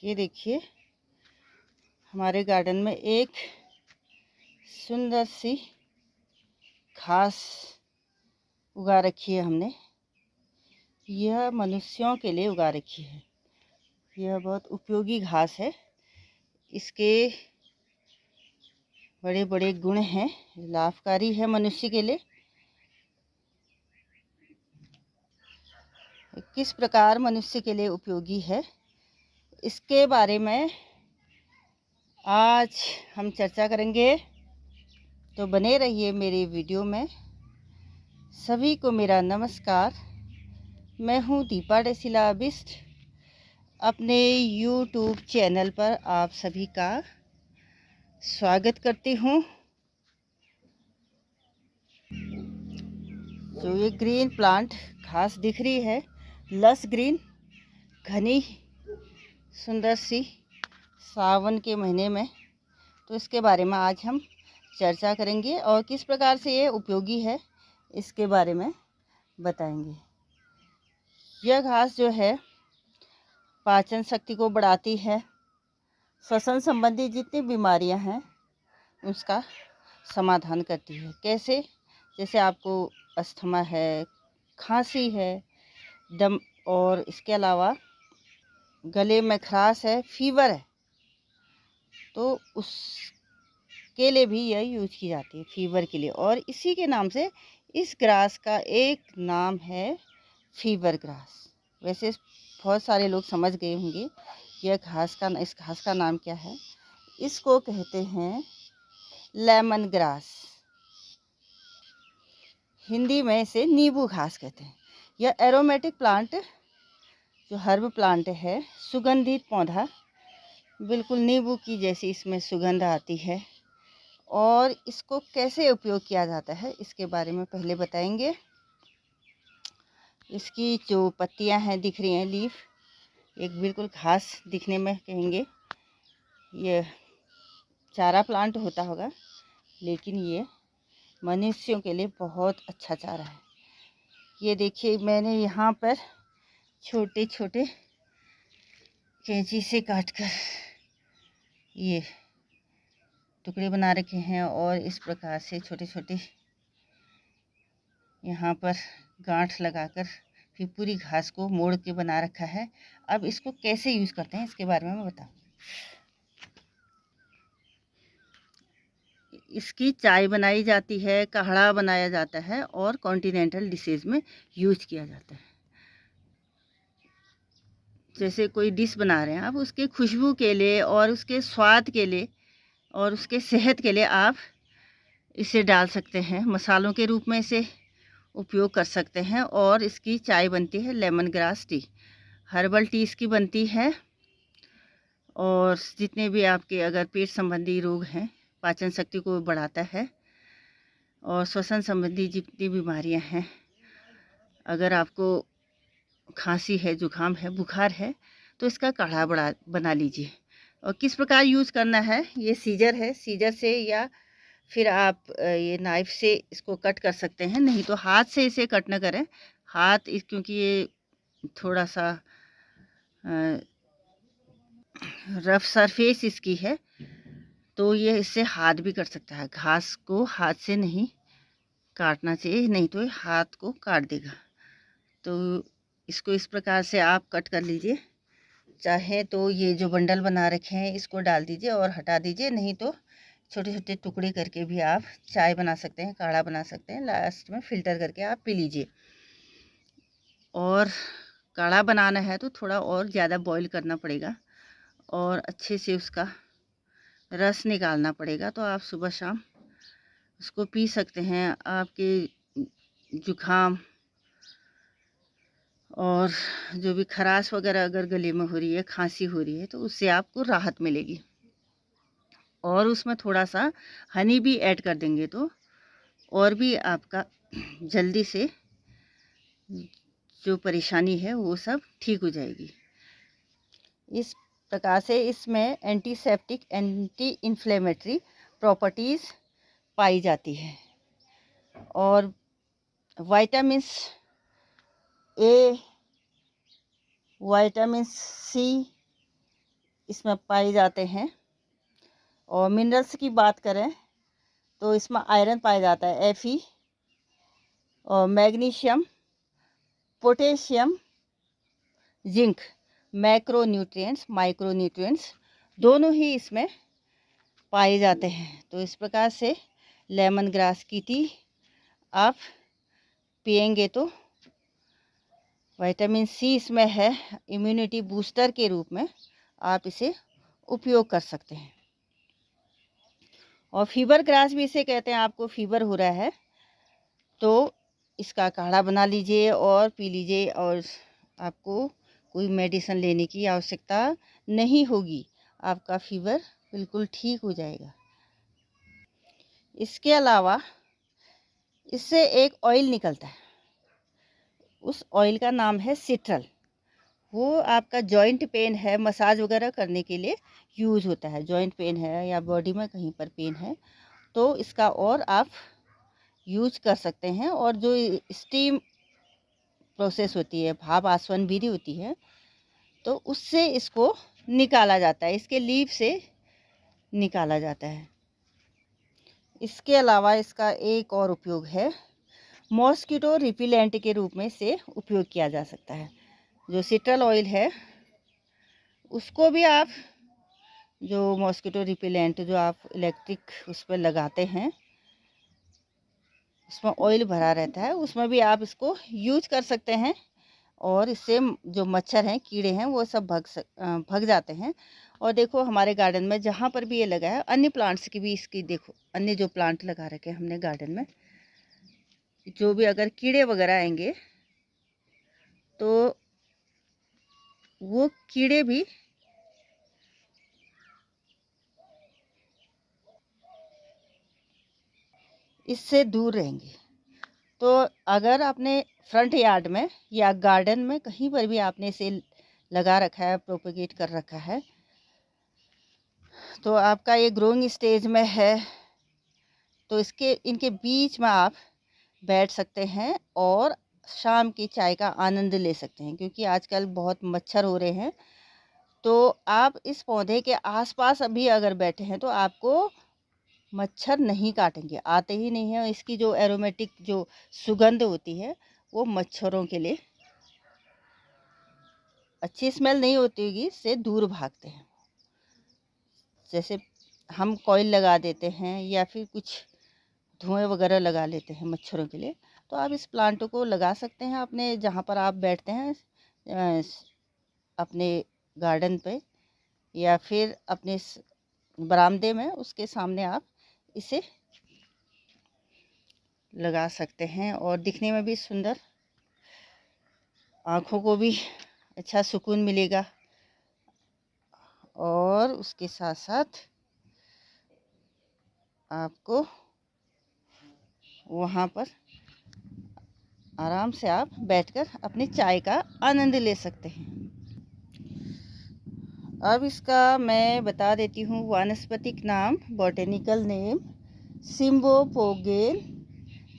ये देखिए, हमारे गार्डन में एक सुंदर सी घास उगा रखी है हमने। यह मनुष्यों के लिए उगा रखी है। यह बहुत उपयोगी घास है। इसके बड़े बड़े गुण हैं, लाभकारी है मनुष्य के लिए। किस प्रकार मनुष्य के लिए उपयोगी है, इसके बारे में आज हम चर्चा करेंगे। तो बने रहिए मेरी वीडियो में। सभी को मेरा नमस्कार। मैं हूँ दीपा डेसिला बिस्ट। अपने YouTube चैनल पर आप सभी का स्वागत करती हूँ। जो ये ग्रीन प्लांट घास दिख रही है, लस ग्रीन, घनी सुंदर सी, सावन के महीने में, तो इसके बारे में आज हम चर्चा करेंगे और किस प्रकार से ये उपयोगी है इसके बारे में बताएंगे। यह घास जो है पाचन शक्ति को बढ़ाती है। श्वसन संबंधी जितनी बीमारियां हैं उसका समाधान करती है। कैसे? जैसे आपको अस्थमा है, खांसी है, दम, और इसके अलावा गले में खराश है, फीवर है, तो उसके लिए भी यह यूज की जाती है, फीवर के लिए। और इसी के नाम से इस ग्रास का एक नाम है फीवर ग्रास। वैसे बहुत सारे लोग समझ गए होंगे यह इस घास का नाम क्या है। इसको कहते हैं लेमन ग्रास। हिंदी में इसे नींबू घास कहते हैं। यह एरोमेटिक प्लांट, जो हर्ब प्लांट है, सुगंधित पौधा, बिल्कुल नींबू की जैसी इसमें सुगंध आती है। और इसको कैसे उपयोग किया जाता है इसके बारे में पहले बताएंगे। इसकी जो पत्तियां हैं दिख रही हैं, लीफ, एक बिल्कुल घास दिखने में कहेंगे। ये चारा प्लांट होता होगा, लेकिन ये मनुष्यों के लिए बहुत अच्छा चारा है। ये देखिए, मैंने यहाँ पर छोटे छोटे कैंची से काटकर ये टुकड़े बना रखे हैं और इस प्रकार से छोटे छोटे यहाँ पर गांठ लगाकर फिर पूरी घास को मोड़ के बना रखा है। अब इसको कैसे यूज़ करते हैं इसके बारे में मैं बताऊँ। इसकी चाय बनाई जाती है, काढ़ा बनाया जाता है और कॉन्टिनेंटल डिशेज में यूज किया जाता है। जैसे कोई डिश बना रहे हैं आप, उसके खुशबू के लिए और उसके स्वाद के लिए और उसके सेहत के लिए आप इसे डाल सकते हैं। मसालों के रूप में इसे उपयोग कर सकते हैं। और इसकी चाय बनती है, lemon grass tea, herbal tea इसकी बनती है। और जितने भी आपके अगर पेट संबंधी रोग हैं, पाचन शक्ति को बढ़ाता है। और श्वसन संबंधी जितनी बीमारियां हैं, अगर आपको खांसी है, जुकाम है, बुखार है, तो इसका काढ़ा बना लीजिए। और किस प्रकार यूज़ करना है, ये सीजर है, सीजर से या फिर आप ये नाइफ से इसको कट कर सकते हैं। नहीं तो हाथ से इसे कट ना करें। क्योंकि ये थोड़ा सा रफ सरफेस इसकी है, तो ये इससे हाथ भी कट सकता है। घास को हाथ से नहीं काटना चाहिए, नहीं तो हाथ को काट देगा। तो इसको इस प्रकार से आप कट कर लीजिए। चाहे तो ये जो बंडल बना रखे हैं इसको डाल दीजिए और हटा दीजिए, नहीं तो छोटे छोटे टुकड़े करके भी आप चाय बना सकते हैं, काढ़ा बना सकते हैं। लास्ट में फ़िल्टर करके आप पी लीजिए। और काढ़ा बनाना है तो थोड़ा और ज़्यादा बॉईल करना पड़ेगा और अच्छे से उसका रस निकालना पड़ेगा। तो आप सुबह शाम उसको पी सकते हैं। आपके जुकाम और जो भी खराश वगैरह अगर गले में हो रही है, खांसी हो रही है, तो उससे आपको राहत मिलेगी। और उसमें थोड़ा सा हनी भी ऐड कर देंगे तो और भी आपका जल्दी से जो परेशानी है वो सब ठीक हो जाएगी। इस प्रकार से इसमें एंटीसेप्टिक, एंटी इन्फ्लेमेटरी प्रॉपर्टीज़ पाई जाती है। और विटामिन ए, विटामिन सी, इसमें पाए जाते हैं। और मिनरल्स की बात करें तो इसमें आयरन पाया जाता है, Fe, और magnesium, potassium, zinc, macronutrients, micronutrients दोनों ही इसमें पाए जाते हैं। तो इस प्रकार से लेमन ग्रास की टी आप पिएंगे तो विटामिन सी इसमें है, इम्यूनिटी बूस्टर के रूप में आप इसे उपयोग कर सकते हैं। और फीवर ग्रास भी इसे कहते हैं। आपको फीवर हो रहा है तो इसका काढ़ा बना लीजिए और पी लीजिए, और आपको कोई मेडिसिन लेने की आवश्यकता नहीं होगी, आपका फीवर बिल्कुल ठीक हो जाएगा। इसके अलावा इससे एक ऑयल निकलता है, उस ऑयल का नाम है सिट्रल। वो आपका जॉइंट पेन है, मसाज वगैरह करने के लिए यूज़ होता है। जॉइंट पेन है या बॉडी में कहीं पर पेन है तो इसका और आप यूज कर सकते हैं। और जो स्टीम प्रोसेस होती है, भाप आसवन विधि होती है, तो उससे इसको निकाला जाता है, इसके लीफ से निकाला जाता है। इसके अलावा इसका एक और उपयोग है, मॉस्किटो रिपेलेंट के रूप में इसे उपयोग किया जा सकता है। जो सिट्रल ऑयल है उसको भी आप, जो मॉस्किटो रिपेलेंट जो आप इलेक्ट्रिक उस पर लगाते हैं, उसमें ऑयल भरा रहता है, उसमें भी आप इसको यूज कर सकते हैं। और इससे जो मच्छर हैं, कीड़े हैं, वो सब भग जाते हैं। और देखो हमारे गार्डन में जहाँ पर भी ये लगा है, अन्य प्लांट्स की भी इसकी देखो, अन्य जो प्लांट लगा रखे हैं हमने गार्डन में, जो भी अगर कीड़े वगैरह आएंगे तो वो कीड़े भी इससे दूर रहेंगे। तो अगर आपने फ्रंट यार्ड में या गार्डन में कहीं पर भी आपने इसे लगा रखा है, प्रोपेगेट कर रखा है, तो आपका ये ग्रोइंग स्टेज में है, तो इनके बीच में आप बैठ सकते हैं और शाम की चाय का आनंद ले सकते हैं। क्योंकि आजकल बहुत मच्छर हो रहे हैं, तो आप इस पौधे के आसपास अभी अगर बैठे हैं तो आपको मच्छर नहीं काटेंगे, आते ही नहीं है। इसकी जो एरोमेटिक जो सुगंध होती है वो मच्छरों के लिए अच्छी स्मेल नहीं होती होगी, इससे दूर भागते हैं। जैसे हम कॉइल लगा देते हैं या फिर कुछ धुएं वगैरह लगा लेते हैं मच्छरों के लिए, तो आप इस प्लांट को लगा सकते हैं अपने जहाँ पर आप बैठते हैं, अपने गार्डन पे या फिर अपने बरामदे में, उसके सामने आप इसे लगा सकते हैं। और दिखने में भी सुंदर, आँखों को भी अच्छा सुकून मिलेगा, और उसके साथ साथ आपको वहाँ पर आराम से आप बैठकर अपनी चाय का आनंद ले सकते हैं। अब इसका मैं बता देती हूँ वानस्पतिक नाम, बॉटेनिकल नेम सिम्बोपोगेन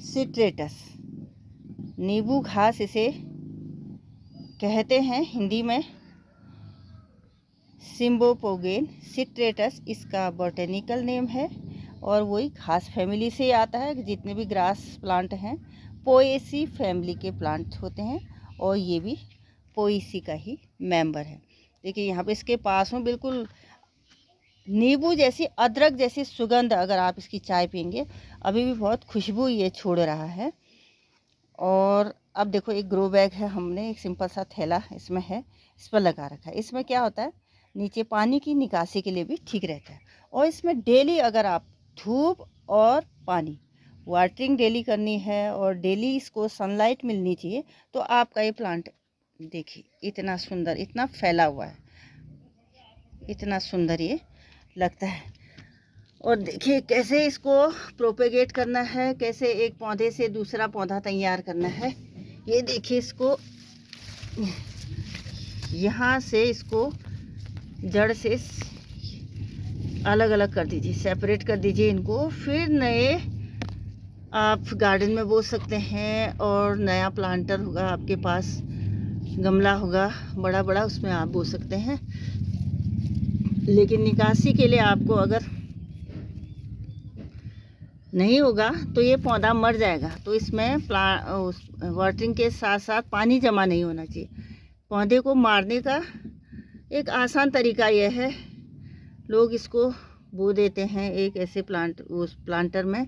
सिट्रेटस। नींबू घास इसे कहते हैं हिंदी में, सिम्बोपोगेन सिट्रेटस इसका बॉटेनिकल नेम है। और वही घास फैमिली से आता है। जितने भी ग्रास प्लांट हैं पोएसी फैमिली के प्लांट होते हैं, और ये भी पोएसी का ही मेंबर है। देखिए यहाँ पे इसके पास में बिल्कुल नींबू जैसी, अदरक जैसी सुगंध, अगर आप इसकी चाय पियेंगे, अभी भी बहुत खुशबू ये छोड़ रहा है। और अब देखो एक ग्रो बैग है, हमने एक सिंपल सा थैला इसमें है, इस पर लगा रखा है। इसमें क्या होता है, नीचे पानी की निकासी के लिए भी ठीक रहता है। और इसमें डेली अगर आप धूप और पानी, वाटरिंग डेली करनी है और डेली इसको सनलाइट मिलनी चाहिए, तो आपका ये प्लांट देखिए इतना सुंदर, इतना फैला हुआ है, इतना सुंदर ये लगता है। और देखिए कैसे इसको प्रोपेगेट करना है, कैसे एक पौधे से दूसरा पौधा तैयार करना है। ये देखिए इसको यहाँ से इसको जड़ से अलग अलग कर दीजिए, सेपरेट कर दीजिए इनको, फिर नए आप गार्डन में बो सकते हैं। और नया प्लांटर होगा आपके पास, गमला होगा बड़ा बड़ा, उसमें आप बो सकते हैं। लेकिन निकासी के लिए आपको अगर नहीं होगा तो ये पौधा मर जाएगा। तो इसमें वाटरिंग के साथ साथ पानी जमा नहीं होना चाहिए। पौधे को मारने का एक आसान तरीका यह है, लोग इसको बो देते हैं एक ऐसे उस प्लांटर में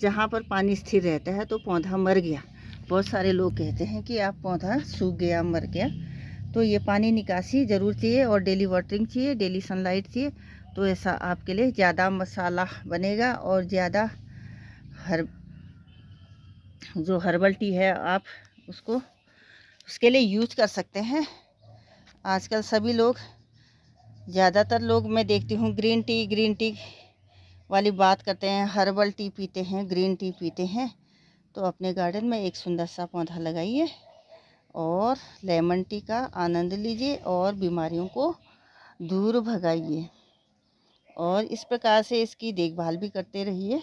जहाँ पर पानी स्थिर रहता है, तो पौधा मर गया। बहुत सारे लोग कहते हैं कि आप पौधा सूख गया, मर गया। तो ये पानी निकासी ज़रूर चाहिए और डेली वाटरिंग चाहिए, डेली सनलाइट चाहिए। तो ऐसा आपके लिए ज़्यादा मसाला बनेगा और ज़्यादा जो हर्बल टी है आप उसके लिए यूज कर सकते हैं। आजकल सभी लोग, ज़्यादातर लोग मैं देखती हूँ ग्रीन टी वाली बात करते हैं, हर्बल टी पीते हैं, ग्रीन टी पीते हैं। तो अपने गार्डन में एक सुंदर सा पौधा लगाइए और लेमन टी का आनंद लीजिए और बीमारियों को दूर भगाइए। और इस प्रकार से इसकी देखभाल भी करते रहिए।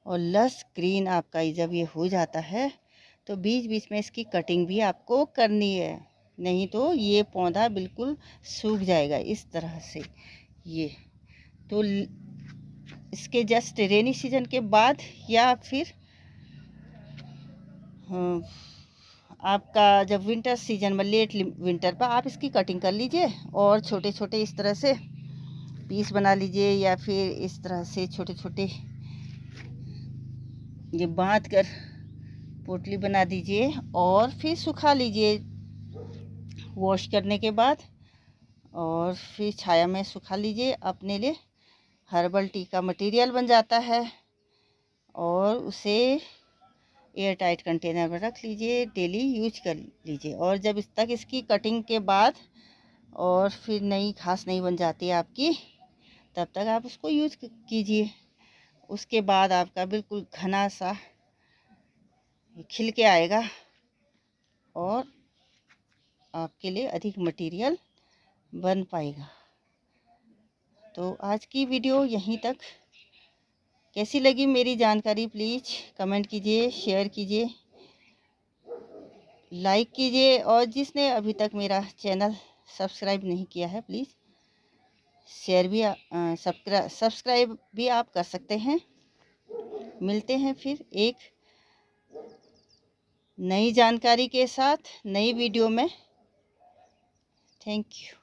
और लस ग्रीन आपका जब ये हो जाता है तो बीच बीच में इसकी कटिंग भी आपको करनी है, नहीं तो ये पौधा बिल्कुल सूख जाएगा इस तरह से। ये तो इसके जस्ट रेनी सीजन के बाद या फिर आपका जब विंटर सीजन में लेट विंटर पर आप इसकी कटिंग कर लीजिए और छोटे छोटे इस तरह से पीस बना लीजिए, या फिर इस तरह से छोटे छोटे ये बांध कर पोटली बना दीजिए और फिर सुखा लीजिए वॉश करने के बाद, और फिर छाया में सुखा लीजिए। अपने लिए हर्बल टी का मटेरियल बन जाता है और उसे एयर टाइट कंटेनर में रख लीजिए, डेली यूज कर लीजिए। और जब इसकी कटिंग के बाद और फिर नई घास नहीं बन जाती आपकी, तब तक आप उसको यूज कीजिए। उसके बाद आपका बिल्कुल घना सा खिल के आएगा और आपके लिए अधिक मटेरियल बन पाएगा। तो आज की वीडियो यहीं तक। कैसी लगी मेरी जानकारी प्लीज़ कमेंट कीजिए, शेयर कीजिए, लाइक कीजिए। और जिसने अभी तक मेरा चैनल सब्सक्राइब नहीं किया है प्लीज़ शेयर भी सब्सक्राइब भी आप कर सकते हैं। मिलते हैं फिर एक नई जानकारी के साथ नई वीडियो में। Thank you.